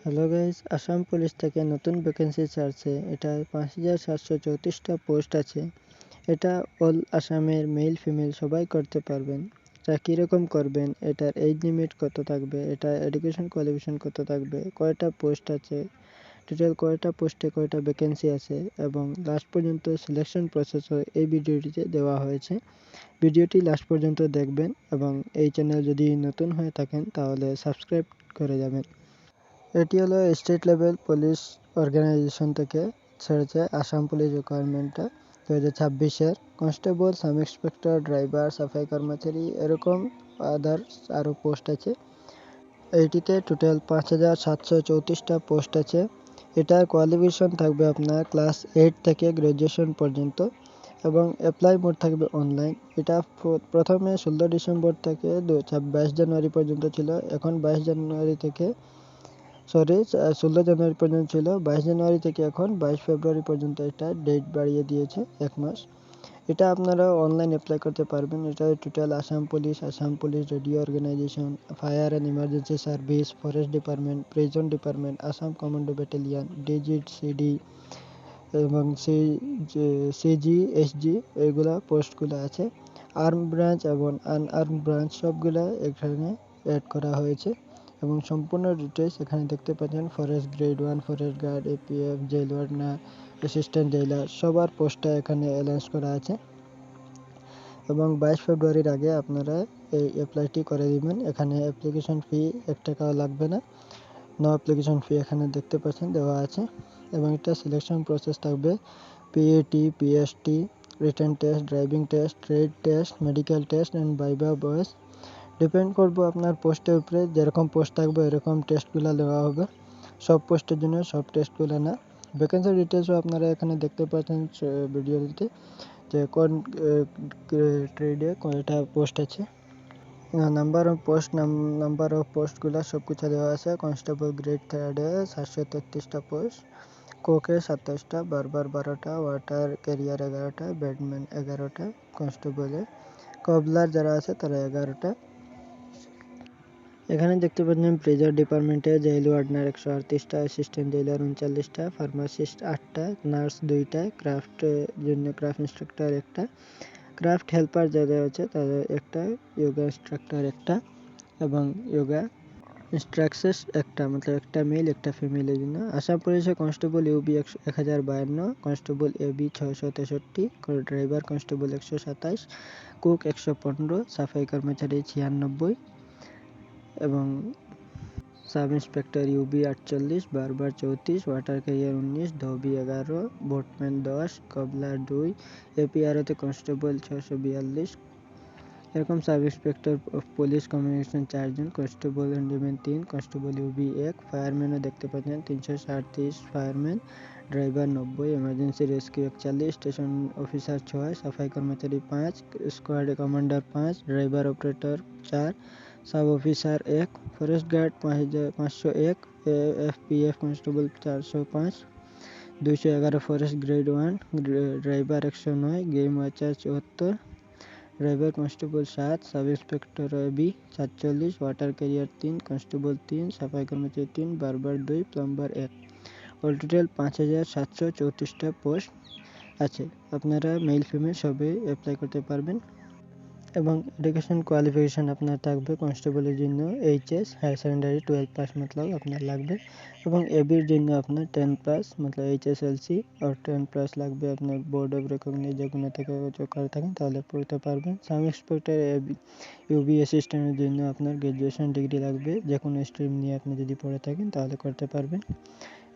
Hello guys, Assam police থেকে নতুন vacancy ছাড়ছে। এটা 5734টা পোস্ট আছে। এটা অল আসামের মেল ফিমেল সবাই করতে পারবেন। তা কীরকম করবেন, এটার এজ লিমিট কত থাকবে, এটা এডুকেশন কোয়ালিফিকেশন কত থাকবে, কয়টা পোস্ট আছে, টোটাল কয়টা পোস্টে কয়টা ভ্যাকেন্সি আছে এবং লাস্ট পর্যন্ত সিলেকশন প্রসেসও এই ভিডিওটিতে দেওয়া হয়েছে। ভিডিওটি লাস্ট পর্যন্ত দেখবেন এবং এই চ্যানেল যদি নতুন হয়ে থাকেন তাহলে সাবস্ক্রাইব করে যাবেন। এটি হলো স্টেট লেভেল পুলিশ অর্গানাইজেশন থেকে ছেড়েছে আসাম পুলিশ রিকোয়ারমেন্টটা 2026-এর। কনস্টেবল, সাব ইন্সপেক্টর, ড্রাইভার, সাফাই কর্মচারী এরকম আদার্স আরও পোস্ট আছে। এইটিতে টোটাল 5734টা পোস্ট আছে। এটার কোয়ালিফিকেশন থাকবে আপনার ক্লাস 8 থেকে গ্র্যাজুয়েশন পর্যন্ত এবং অ্যাপ্লাই মোড থাকবে অনলাইন। এটা প্রথমে 16 ডিসেম্বর থেকে 22 জানুয়ারি পর্যন্ত ছিল। এখন 16 জানুয়ারি পর্যন্ত ছিল। 22 জানুয়ারি থেকে এখন 22 ফেব্রুয়ারি পর্যন্ত এটা ডেট বাড়িয়ে দিয়েছে 1 মাস। এটা আপনারা অনলাইন অ্যাপ্লাই করতে পারবেন। এটা total Assam police radio organisation, fire and emergency service, forest department, prison department, Assam commando battalion, ডিজিট, সিডি এবং সিজিএসজি এইগুলা পোস্টগুলো আছে। আর্ম ব্রাঞ্চ এবং আনআর্ম ব্রাঞ্চ সবগুলা এখানে অ্যাড করা হয়েছে এবং সম্পূর্ণ ডিটেলস এখানে দেখতে পাচ্ছেন। Forest grade 1, forest guard, APF, jail warder, assistant jailer সবার পোস্টটা এখানে অ্যালাউন্স করা আছে এবং 22 ফেব্রুয়ারির আগে আপনারা এই অ্যাপ্লাইটি করে দিবেন। এখানে অ্যাপ্লিকেশন ফি 1 টাকাও লাগবে না। নো অ্যাপ্লিকেশন ফি এখানে দেখতে পাচ্ছেন দেওয়া আছে এবং এটা সিলেকশন প্রসেস থাকবে PAT, PST, written test, driving test, trade test, medical test and viva voice. Depend করবো আপনার পোস্টের উপরে। যেরকম পোস্ট থাকবে এরকম টেস্টগুলো দেওয়া হবে। সব পোস্টের জন্য সব টেস্টগুলো না। ভ্যাকেন্সি ডিটেলসও আপনারা এখানে দেখতে পাচ্ছেন ভিডিওতে যে কোন ট্রেডে কয়টা পোস্ট আছে। নাম্বার অফ পোস্টগুলো সব কিছু দেওয়া আছে। কনস্টেবল গ্রেড 3-এ 733টা পোস্ট, কোকে 27টা, বারবার 12টা, ওয়াটার ক্যারিয়ার 11টা, ব্যাটম্যান 11টা, কনস্টেবলে কবলার যারা আছে তারা 11টা। এখানে দেখতে পাচ্ছেন প্রিজন ডিপার্টমেন্টে জেল ওয়ার্ডনার 138টা, অ্যাসিস্ট্যান্ট জেলার 39টা, ফার্মাসিস্ট 8টা, নার্স 2টা, ক্রাফট জন্য ক্রাফট ইন্সট্রাক্টর 1টা, ক্রাফট হেল্পার যারা আছে তাদের 1টা, যোগা ইন্সট্রাক্টর 1টা এবং যোগা ইন্সট্রাক্টরস 1টা, मतलब 1টা মেল 1টা ফিমেলের জন্য। আসাম পুলিশে constable UB 1052, constable AB 663, driver constable 127, cook 115, সাফাই কর্মচারী 96 এবং sub inspector UV 48, barber 34, water carrier 19, dhobi 11, boatman 10, cobbler 2, এপিআরওতে কনস্টেবল 642। এরকম sub inspector of police communication 4 জন, কনস্টেবল হ্যান্ডিম্যান 3, কনস্টেবল ইউবি 1, ফায়ারম্যানও দেখতে পাচ্ছেন 337 fireman, driver 90, emergency rescue 41, station officer 6, সাফাই কর্মচারী 5, squad commander 5, driver operator 4, sub officer 1, forest guard 501, FPF constable 405, 211 forest grade 1, driver 109, game watcher 74, driver constable 7, sub inspector AB 47, water carrier 3, constable 3, সাফাই কর্মচারী 3, barber 2, plumber 1। All total 5734টা post আছে। আপনারা male female সবাই apply করতে পারবেন এবং education qualification আপনার থাকবে কনস্টেবলের জন্য এইচএস, হায়ার সেকেন্ডারি 12 পাস মতলব আপনার লাগবে এবং এবির জন্য আপনার 10 প্লাস মতলব এইচএসএলসি আর 10 প্লাস লাগবে। আপনার বোর্ড অফ রেকগনাইজ যেগুলো থেকে করে থাকেন তাহলে পড়তে পারবেন। সাব ইন্সপেক্টর ইউবি অ্যাসিস্ট্যান্টের জন্য আপনার গ্র্যাজুয়েশন ডিগ্রি লাগবে। যে কোনো স্ট্রিম নিয়ে আপনি যদি পড়ে থাকেন তাহলে করতে পারবেন।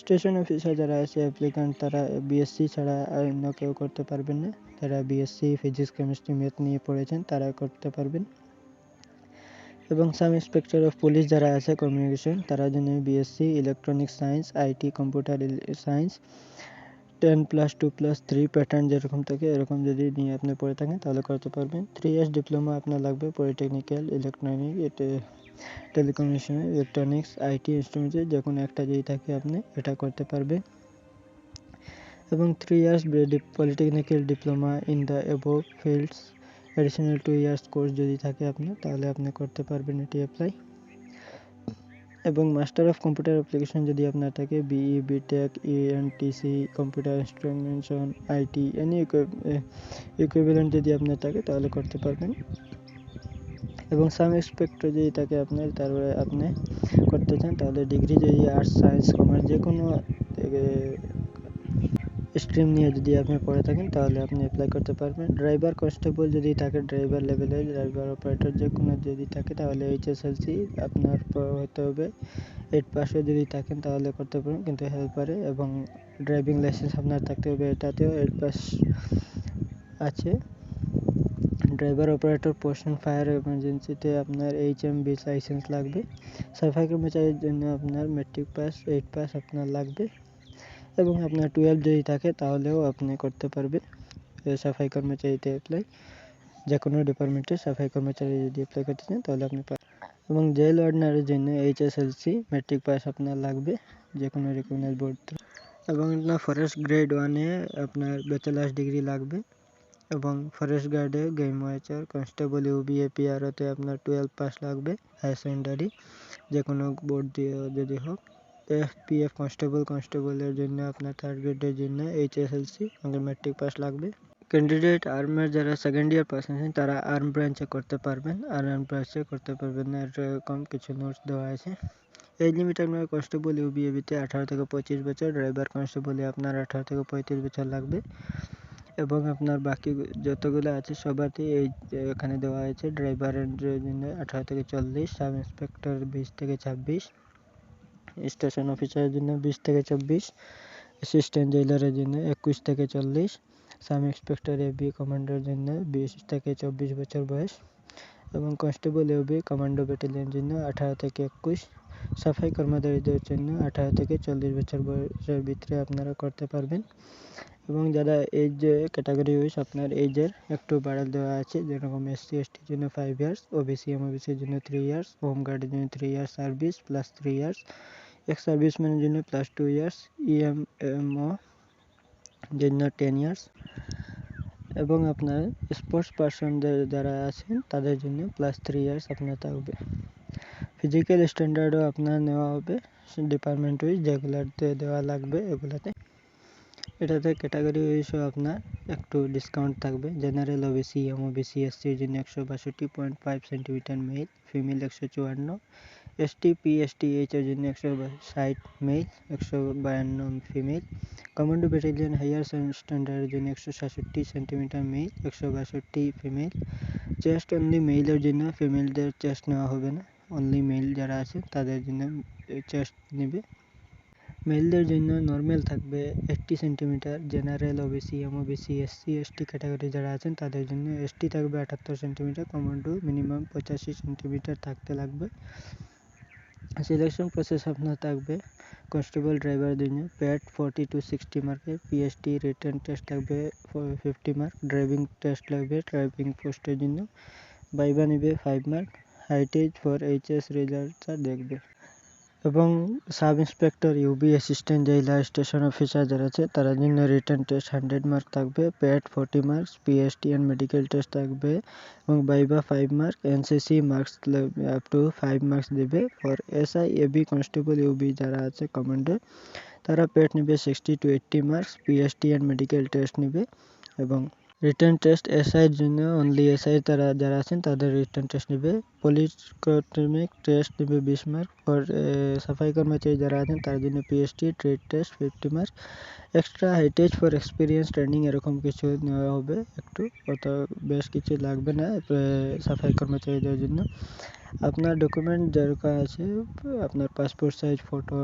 স্টেশন অফিসার যারা আছে অ্যাপ্লিকান্ট তারা বিএসসি ছাড়া অন্য কেউ করতে পারবেন না। যারা বিএসসি ফিজিক্স, কেমিস্ট্রি, ম্যাথ নিয়ে পড়েছেন তারা করতে পারবেন এবং সাব ইন্সপেক্টর অফ পুলিশ যারা আছে কমিউনিকেশন তারা জন্য BSc electronics science, IT, computer science 10+2+3 pattern যেরকম থাকে এরকম যদি নিয়ে আপনি পড়ে থাকেন তাহলে করতে পারবেন। 3 ইয়ার্স ডিপ্লোমা আপনার লাগবে polytechnical, electronic, telecommunication, electronics, IT, ইনস্ট্রুমেন্টের যে কোনো একটা যদি থাকে আপনি এটা করতে পারবেন এবং 3 years polytechnical diploma in the above fields, additional 2 years course যদি থাকে আপনার তাহলে আপনি করতে পারবেন এটি অ্যাপ্লাই। এবং মাস্টার অফ কম্পিউটার অ্যাপ্লিকেশন যদি আপনার থাকে, BE, BTech, NTC, computer instrumentation, IT, any equivalent যদি আপনার থাকে তাহলে করতে পারবেন। এবং সাম এক্সপেক্টর যদি থাকে আপনার, তারপরে আপনি করতে চান তাহলে ডিগ্রি যদি আর্টস, সায়েন্স, কমার্স যে কোনো স্ট্রিম নিয়ে যদি আপনি পড়ে থাকেন তাহলে আপনি অ্যাপ্লাই করতে পারবেন। ড্রাইভার কনস্টেবল যদি থাকে, ড্রাইভার লেভেলে, ড্রাইভার অপারেটর যে কোনো যদি থাকে তাহলে এইচএসএলসি আপনার হতে হবে। 8 পাসও যদি থাকেন তাহলে করতে পারেন, কিন্তু হেল্পারে। এবং ড্রাইভিং লাইসেন্স আপনার থাকতে হবে, এটাতেও 8 পাস আছে। ড্রাইভার অপারেটর পোস্ট ফায়ার এমার্জেন্সিতে আপনার HMV লাইসেন্স লাগবে। সাফাই কর্মচারীর জন্য আপনার মেট্রিক পাস, 8 পাস আপনার লাগবে। এবং আপনার 12 যদি থাকে তাহলেও আপনি করতে পারবেন সাফাই কর্মচারীতে অ্যাপ্লাই। যে কোনো ডিপার্টমেন্টে সাফাই কর্মচারী যদি অ্যাপ্লাই করতে চান তাহলে আপনি পারবেন। এবং জেল ওয়ার্ডনারের জন্য HSLC মেট্রিক পাস আপনার লাগবে যে কোনো রিকগনাইজড বোর্ড। এবং আপনার ফরেস্ট গ্রেড 1-এ আপনার ব্যাচেলার্স ডিগ্রি লাগবে। এবং ফরেস্ট গার্ডে, গেম ওয়াচার, কনস্টেবল, ইউবি, APRতে আপনার 12 পাস লাগবে, হায়ার সেকেন্ডারি যে কোনো বোর্ড দিয়ে যদি হোক। FPF কনস্টেবলের জন্য আপনার 3rd গ্রেডের জন্য HSLC আমাদের মেট্রিক পাস লাগবে। ক্যান্ডিডেট আর্মের যারা সেকেন্ড ইয়ার পাস আছেন তারা আর্ম ব্রাঞ্চে করতে পারবেন, আর আর্ম ব্রাঞ্চে করতে পারবেন না, এরকম কিছু নোটস দেওয়া আছে। এজ লিমিট আপনার কনস্টেবল ইউবিএবিতে 18 থেকে 25 বছর, ড্রাইভার কনস্টেবলে আপনার 18 থেকে 35 বছর লাগবে। এবং আপনার বাকি যতগুলো আছে সবাতেই এই এখানে দেওয়া হয়েছে। ড্রাইভারের জন্য 18 থেকে 40, সাব ইন্সপেক্টর 20 থেকে 26, স্টেশন অফিসারের জন্য 20 থেকে 24, অ্যাসিস্ট্যান্ট জেলারের জন্য 21 থেকে 40, সাব ইন্সপেক্টর এবি কমান্ডোর জন্য 20 থেকে 24 বছর বয়স, এবং কনস্টেবল এবি কমান্ডো ব্যাটালিয়নের জন্য 18 থেকে 21, সাফাই কর্মচারীদের জন্য 18 থেকে 40 বছর বয়সের ভিতরে আপনারা করতে পারবেন। এবং যারা এজ ক্যাটাগরি ওয়াইজ আপনার এজের একটু বাড়াল দেওয়া আছে, যেরকম SC STর জন্য 5 ইয়ার্স, OBC MOBCর জন্য 3 ইয়ার্স, হোম গার্ডের জন্য 3 years service plus 3 years, ex সার্ভিসম্যানের জন্য প্লাস 2 ইয়ার্স, EMO জন্য 10 ইয়ার্স, এবং আপনার স্পোর্টস পার্সনদের যারা আছেন তাদের জন্য প্লাস 3 ইয়ার্স আপনার থাকবে। ফিজিক্যাল স্ট্যান্ডার্ডও আপনার নেওয়া হবে ডিপার্টমেন্ট ওয়াইজ, যেগুলোতে দেওয়া লাগবে এগুলাতে। এটাতে ক্যাটাগরি ওয়াইজও আপনার একটু ডিসকাউন্ট থাকবে। জেনারেল, OBC, MOBC, SCর জন্য 162.5 centimetre male, female 154, ST PSTH এর জন্য 160 male, 152 female, commando battalion higher স্ট্যান্ডার্ডের জন্য 167 centimetre male, 162 female. Chest only মেইলের জন্য ফিমেলদের চেস্ট নেওয়া হবে না, অনলি মেল যারা আছে তাদের জন্য চেস্ট নেবে। মেলদের জন্য নর্মাল থাকবে 80 centimetre, general, OBC, MOBC, SC ST category যারা আছেন তাদের জন্য ST থাকবে 78 সেন্টিমিটার, কমান্ডো মিনিমাম 85 সেন্টিমিটার থাকতে লাগবে। সিলেকশন প্রসেস আপনার থাকবে কনস্টেবল ড্রাইভারের জন্য প্যাট 40 to 60 মার্কের, PST রিটেন টেস্ট থাকবে 50 মার্ক, ড্রাইভিং টেস্ট লাগবে ড্রাইভিং পোস্টের জন্য, ভাইভা নেবে 5 মার্ক, হাইটেজ ফর HS রেজাল্টটা দেখবে। এবং sub inspector UB, assistant jailer, station officer যারা আছে তার জন্য রিটার্ন টেস্ট 100 মার্ক থাকবে, PET 40 marks, PST and medical test থাকবে, এবং viva 5 mark, NCC marks up to 5 marks দেবে। For SI AB constable UB যারা আছে কমান্ডো তারা প্যাট নেবে 60 to 80 marks, PST and medical test নেবে। এবং রিটার্ন টেস্ট SIর জন্য অনলি SI তারা যারা আছেন তাদের রিটার্ন টেস্ট নেবে। পলিটেকনিক টেস্ট নেবে 20 মার্ক। ফর সাফাই কর্মচারী যারা আছেন তার জন্য PST trade test 50 mark. Extra weightage for experience training এরকম কিছু নেওয়া হবে, একটু অত বেশ কিছু লাগবে না সাফাই কর্মচারীদের জন্য। আপনার ডকুমেন্ট দরকার আছে, আপনার পাসপোর্ট সাইজ ফটো,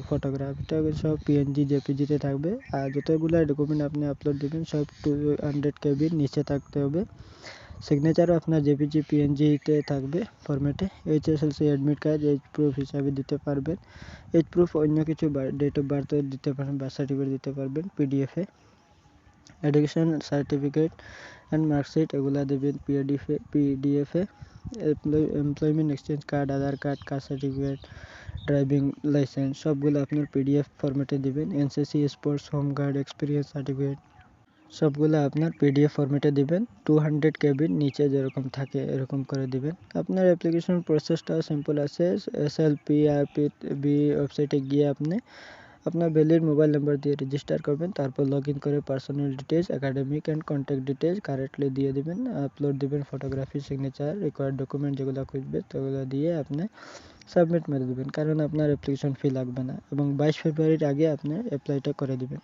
ফটোগ্রাফ, এটা সব PNG JPGতে থাকবে। আর যতগুলো ডকুমেন্ট আপনি আপলোড দেবেন সব 200 KB নিচে থাকতে হবে। সিগনেচারও আপনার JPG PNGতে থাকবে ফরম্যাটে। HSLC admit card age proof হিসাবে দিতে পারবেন। এজ প্রুফ অন্য কিছু ডেট অফ বার্থ দিতে পারেন, বার্থ সার্টিফিকেট দিতে পারবেন PDF-এ। এডুকেশন সার্টিফিকেট অ্যান্ড মার্কশিট এগুলো দেবেন PDF-এ। Employment exchange card, Aadhaar card, caste certificate, driving licence সবগুলো আপনার PDF ফরম্যাটে দেবেন। NCC sports, home guard, experience certificate সবগুলো আপনার পিডিএফ ফরম্যাটে দিবেন। 200 কেবির নিচে যেরকম থাকে এরকম করে দিবেন। আপনার অ্যাপ্লিকেশন প্রসেসটা সিম্পল আছে। SLPRPB ওয়েবসাইটে গিয়ে আপনি আপনার ভ্যালিড মোবাইল নাম্বার দিয়ে রেজিস্টার করবেন। তারপর লগইন করে personal details, academic and contact details correctly দিয়ে দিবেন। আপলোড দিবেন ফটোগ্রাফি, সিগনেচার, রিকোয়ার্ড ডকুমেন্ট যেগুলো খুঁজবে সেগুলো দিয়ে আপনি সাবমিট মেরে দিবেন, কারণ আপনার অ্যাপ্লিকেশন ফি লাগবে না এবং 22 ফেব্রুয়ারির আগে আপনি অ্যাপ্লাইটা করে দিবেন।